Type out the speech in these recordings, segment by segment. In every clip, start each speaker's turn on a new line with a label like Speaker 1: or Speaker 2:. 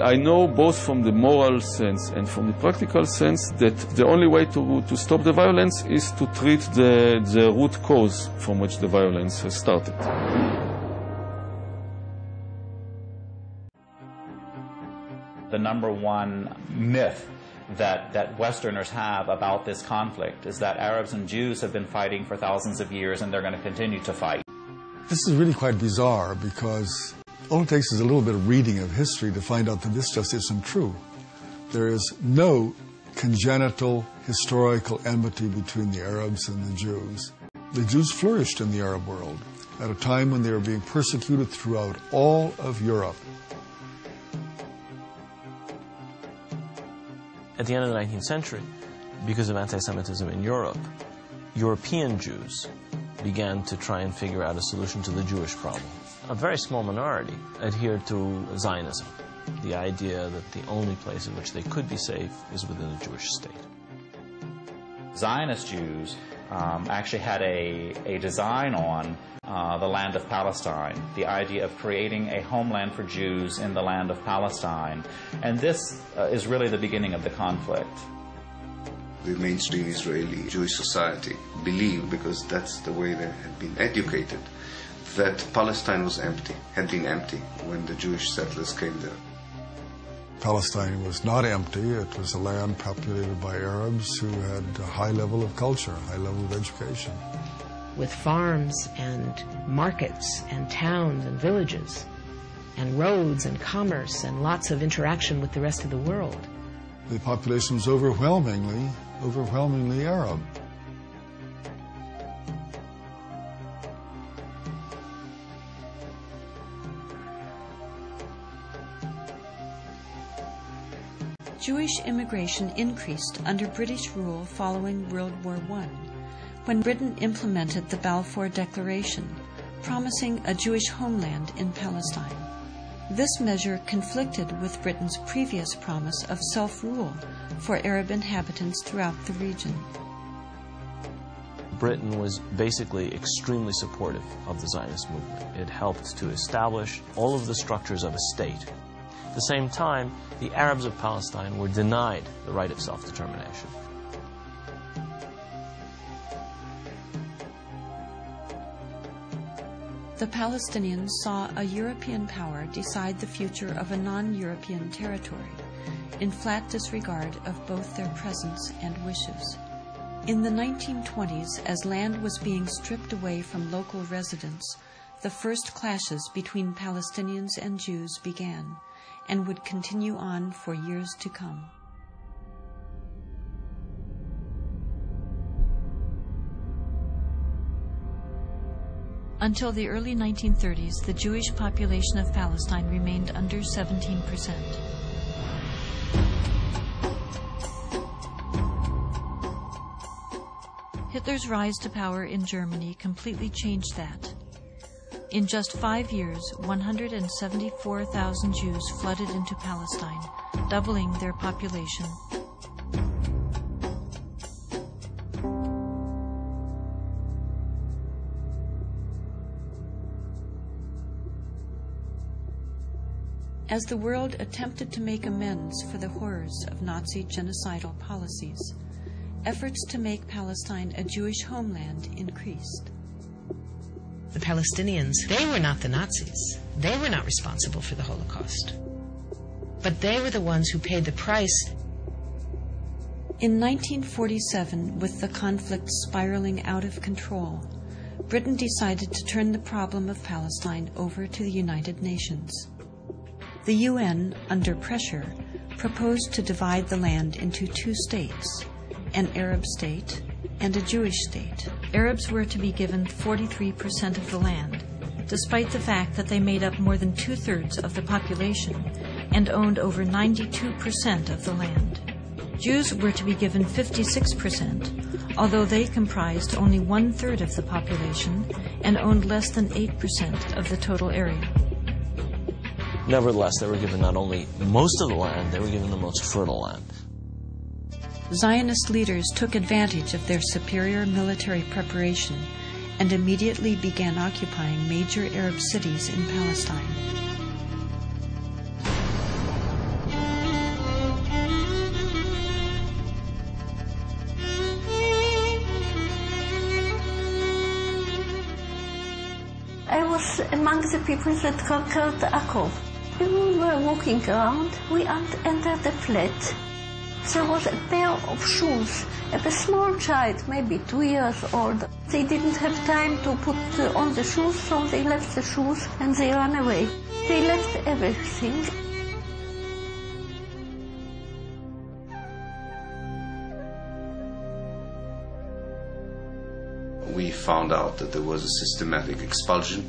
Speaker 1: I know both from the moral sense and from the practical sense that the only way to stop the violence is to treat the root cause from which the violence has started.
Speaker 2: The number one myth that Westerners have about this conflict is that Arabs and Jews have been fighting for thousands of years and they're going to continue to fight.
Speaker 3: This is really quite bizarre because all it takes is a little bit of reading of history to find out that this just isn't true. There is no congenital historical enmity between the Arabs and the Jews. The Jews flourished in the Arab world at a time when they were being persecuted throughout all of Europe.
Speaker 4: At the end of the 19th century, because of anti-Semitism in Europe, European Jews began to try and figure out a solution to the Jewish problem. A very small minority adhered to Zionism, the idea that the only place in which they could be safe is within the Jewish state.
Speaker 2: Zionist Jews actually had a design on the land of Palestine, the idea of creating a homeland for Jews in the land of Palestine. And this is really the beginning of the conflict.
Speaker 5: The mainstream Israeli Jewish society believed, because that's the way they had been educated, that Palestine was empty, had been empty when the Jewish settlers came there.
Speaker 3: Palestine was not empty. It was a land populated by Arabs who had a high level of culture, a high level of education.
Speaker 6: With farms and markets and towns and villages and roads and commerce and lots of interaction with the rest of the world.
Speaker 3: The population was overwhelmingly Arab.
Speaker 7: Jewish immigration increased under British rule following World War I, when Britain implemented the Balfour Declaration, promising a Jewish homeland in Palestine. This measure conflicted with Britain's previous promise of self-rule for Arab inhabitants throughout the region.
Speaker 4: Britain was basically extremely supportive of the Zionist movement. It helped to establish all of the structures of a state. At the same time, the Arabs of Palestine were denied the right of self-determination.
Speaker 7: The Palestinians saw a European power decide the future of a non-European territory, in flat disregard of both their presence and wishes. In the 1920s, as land was being stripped away from local residents, the first clashes between Palestinians and Jews began, and would continue on for years to come. Until the early 1930s, the Jewish population of Palestine remained under 17%. Hitler's rise to power in Germany completely changed that. In just 5 years, 174,000 Jews flooded into Palestine, doubling their population. As the world attempted to make amends for the horrors of Nazi genocidal policies, efforts to make Palestine a Jewish homeland increased.
Speaker 6: The Palestinians, they were not the Nazis. They were not responsible for the Holocaust. But they were the ones who paid the price.
Speaker 7: In 1947, with the conflict spiraling out of control, Britain decided to turn the problem of Palestine over to the United Nations. The UN, under pressure, proposed to divide the land into 2 states, an Arab state and a Jewish state. Arabs were to be given 43% of the land, despite the fact that they made up more than 2/3 of the population and owned over 92% of the land. Jews were to be given 56%, although they comprised only 1/3 of the population and owned less than 8% of the total area.
Speaker 4: Nevertheless, they were given not only most of the land, they were given the most fertile land.
Speaker 7: Zionist leaders took advantage of their superior military preparation and immediately began occupying major Arab cities in Palestine.
Speaker 8: was among the people that conquered Akko. When we were walking around, we entered a flat. There was a pair of shoes of a small child, maybe 2 years old. They didn't have time to put on the shoes, so they left the shoes and they ran away. They left everything.
Speaker 5: We found out that there was a systematic expulsion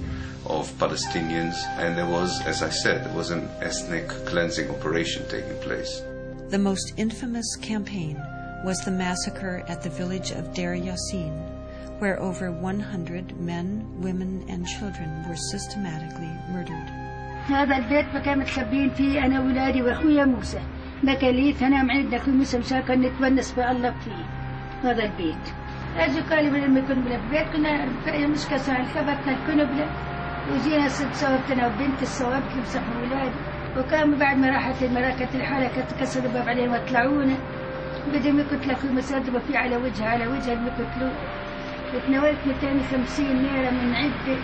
Speaker 5: of Palestinians, and there was, as I said, there was an ethnic cleansing operation taking place.
Speaker 7: The most infamous campaign was the massacre at the village of Deir Yassin, where over 100 men, women, and children were systematically murdered.
Speaker 9: هذا البيت فكان متخبين فيه أنا وولادي وأخويا موسى. بكاليت هنا عندنا أخوي موسى مشاكل نتونس في الله فيه. هذا البيت. أجوا قالوا لما كنا بالبيت كنا مش كسر خبطنا الكنبلة وجينا ست صوابتنا وبنت الصواب تمسحوا ولادي. وكان بعد ما راحت المراكة الحالة كسروا الباب عليهم وطلعونا. بدهم يقتلوا أخوي مسدبة فيه على وجه يقتلوه. وتناولت 250 ليرة من عدة.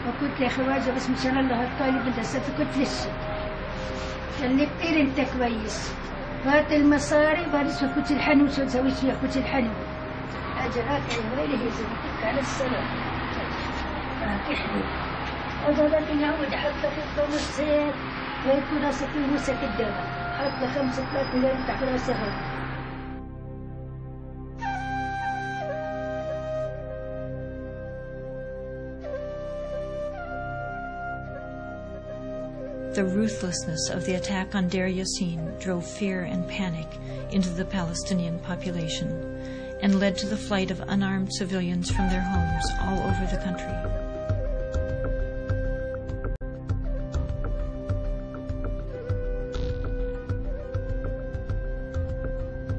Speaker 9: وقلت يا خواجه بس مشان الله الطالب انت ستكت للشي قال لي كتير انت كويس هات المصاري بارس وكوتش الحنو شو تسوي فيها كوتش الحنو اجراك يا ويلي هي زوجتك على السلام تحلو وضلت يعود حتى في الخمس ساعات ويكون راسك يمسك الدم حتى 5 مليون تحت راسها.
Speaker 7: The ruthlessness of the attack on Deir Yassin drove fear and panic into the Palestinian population and led to the flight of unarmed civilians from their homes all over the country.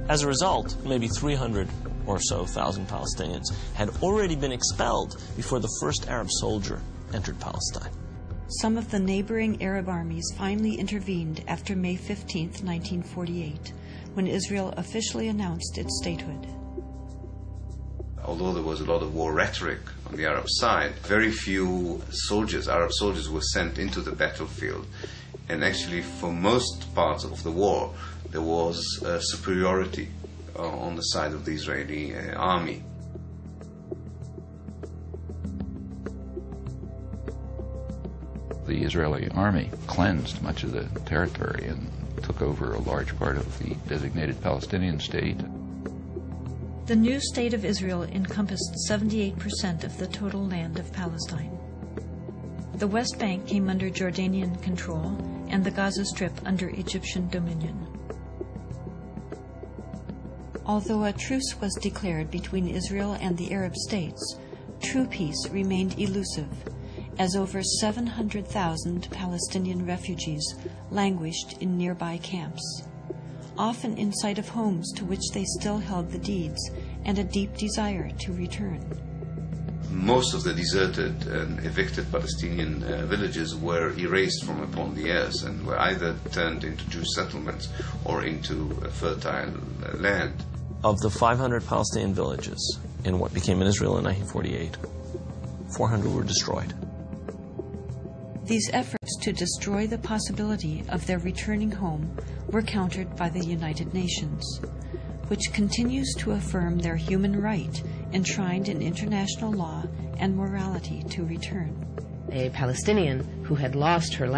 Speaker 4: As a result, maybe 300 or so thousand Palestinians had already been expelled before the first Arab soldier entered Palestine.
Speaker 7: Some of the neighboring Arab armies finally intervened after May 15, 1948, when Israel officially announced its statehood.
Speaker 5: Although there was a lot of war rhetoric on the Arab side, very few soldiers, Arab soldiers, were sent into the battlefield. And actually, for most parts of the war, there was superiority on the side of the Israeli army.
Speaker 10: The Israeli army cleansed much of the territory and took over a large part of the designated Palestinian state.
Speaker 7: The new state of Israel encompassed 78% of the total land of Palestine. The West Bank came under Jordanian control and the Gaza Strip under Egyptian dominion. Although a truce was declared between Israel and the Arab states, true peace remained elusive, as over 700,000 Palestinian refugees languished in nearby camps, often in sight of homes to which they still held the deeds and a deep desire to return.
Speaker 5: Most of the deserted and evicted Palestinian villages were erased from upon the earth and were either turned into Jewish settlements or into fertile land.
Speaker 4: Of the 500 Palestinian villages in what became Israel in 1948, 400 were destroyed.
Speaker 7: These efforts to destroy the possibility of their returning home were countered by the United Nations, which continues to affirm their human right enshrined in international law and morality to return.
Speaker 6: A Palestinian who had lost his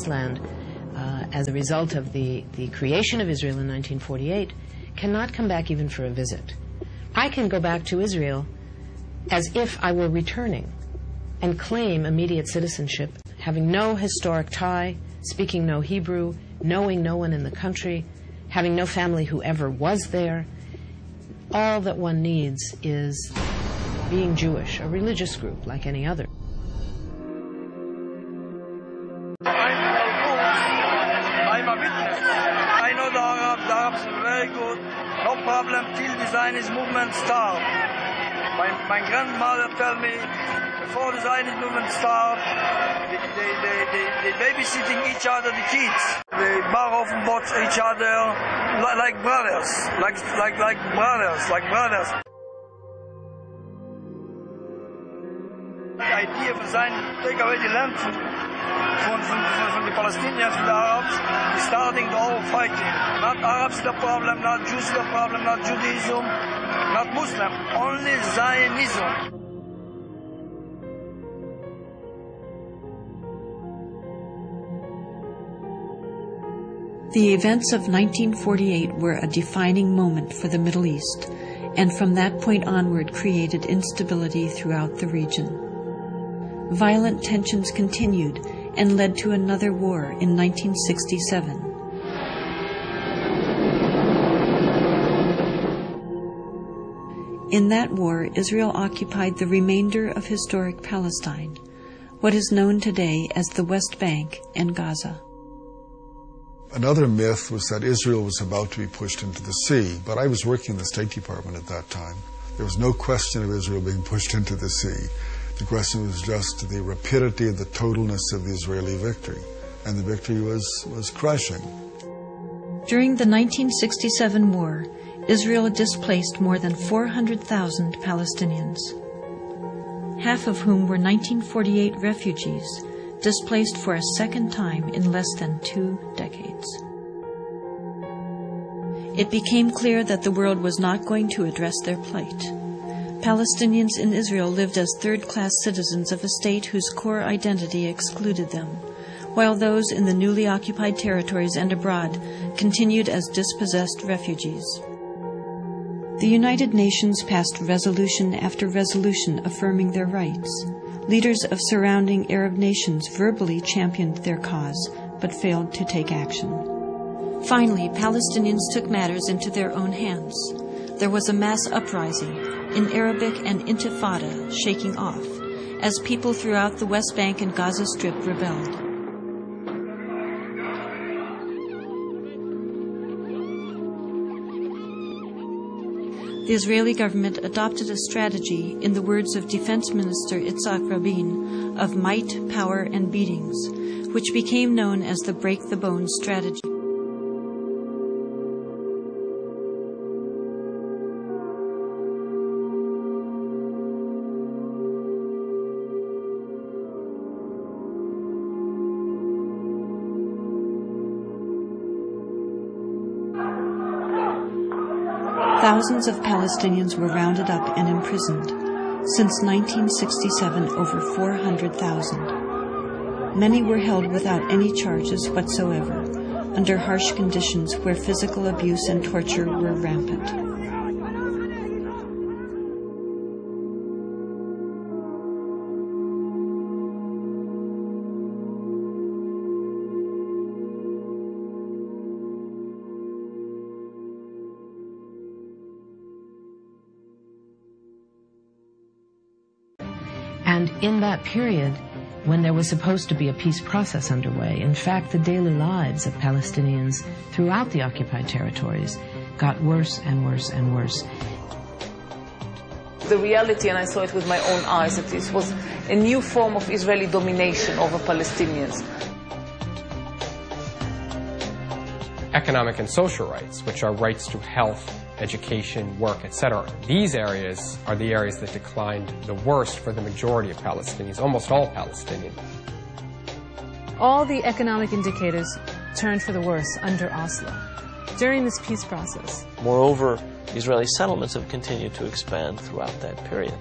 Speaker 6: land, as a result of the creation of Israel in 1948, cannot come back even for a visit. I can go back to Israel as if I were returning and claim immediate citizenship, having no historic tie, speaking no Hebrew, knowing no one in the country, having no family who ever was there. All that one needs is being Jewish, a religious group like any other.
Speaker 11: I'm a witness. I know the Arabs are very good. No problem till the Zionist movement start. My grandmother told me before the Zionist movement start, they babysitting each other, the kids. They bar off and watch each other like brothers, like brothers. The idea of a design take away the land from the Palestinians, from the Arabs, starting the whole fighting. Not Arabs the problem, not Jews the problem, not Judaism, not Muslim, only Zionism.
Speaker 7: The events of 1948 were a defining moment for the Middle East, and from that point onward created instability throughout the region. Violent tensions continued and led to another war in 1967. In that war, Israel occupied the remainder of historic Palestine, what is known today as the West Bank and Gaza.
Speaker 3: Another myth was that Israel was about to be pushed into the sea, but I was working in the State Department at that time. There was no question of Israel being pushed into the sea. The question was just the rapidity and the totalness of the Israeli victory, and the victory was crushing.
Speaker 7: During the 1967 war, Israel displaced more than 400,000 Palestinians, half of whom were 1948 refugees, displaced for a second time in less than 2 decades. It became clear that the world was not going to address their plight. Palestinians in Israel lived as third-class citizens of a state whose core identity excluded them, while those in the newly occupied territories and abroad continued as dispossessed refugees. The United Nations passed resolution after resolution affirming their rights. Leaders of surrounding Arab nations verbally championed their cause, but failed to take action. Finally, Palestinians took matters into their own hands. There was a mass uprising, in Arabic an intifada, shaking off, as people throughout the West Bank and Gaza Strip rebelled. The Israeli government adopted a strategy, in the words of Defense Minister Itzhak Rabin, of might, power, and beatings, which became known as the break the bones strategy. Thousands of Palestinians were rounded up and imprisoned. Since 1967, over 400,000. Many were held without any charges whatsoever, under harsh conditions where physical abuse and torture were rampant.
Speaker 6: And in that period, when there was supposed to be a peace process underway, in fact, the daily lives of Palestinians throughout the occupied territories got worse and worse and worse.
Speaker 12: The reality, and I saw it with my own eyes, that this was a new form of Israeli domination over Palestinians.
Speaker 13: Economic and social rights, which are rights to health, education, work, etc. These areas are the areas that declined the worst for the majority of Palestinians, almost all Palestinians.
Speaker 14: All the economic indicators turned for the worse under Oslo during this peace process.
Speaker 4: Moreover, Israeli settlements have continued to expand throughout that period.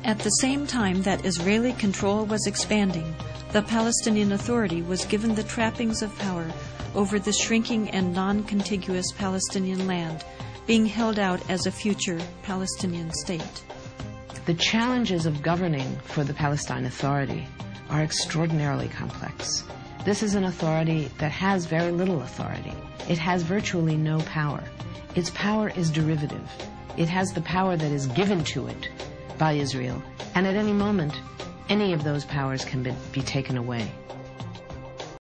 Speaker 7: At the same time that Israeli control was expanding, the Palestinian Authority was given the trappings of power over the shrinking and non-contiguous Palestinian land, being held out as a future Palestinian state.
Speaker 6: The challenges of governing for the Palestine Authority are extraordinarily complex. This is an authority that has very little authority. It has virtually no power. Its power is derivative. It has the power that is given to it by Israel, and at any moment, any of those powers can be taken away.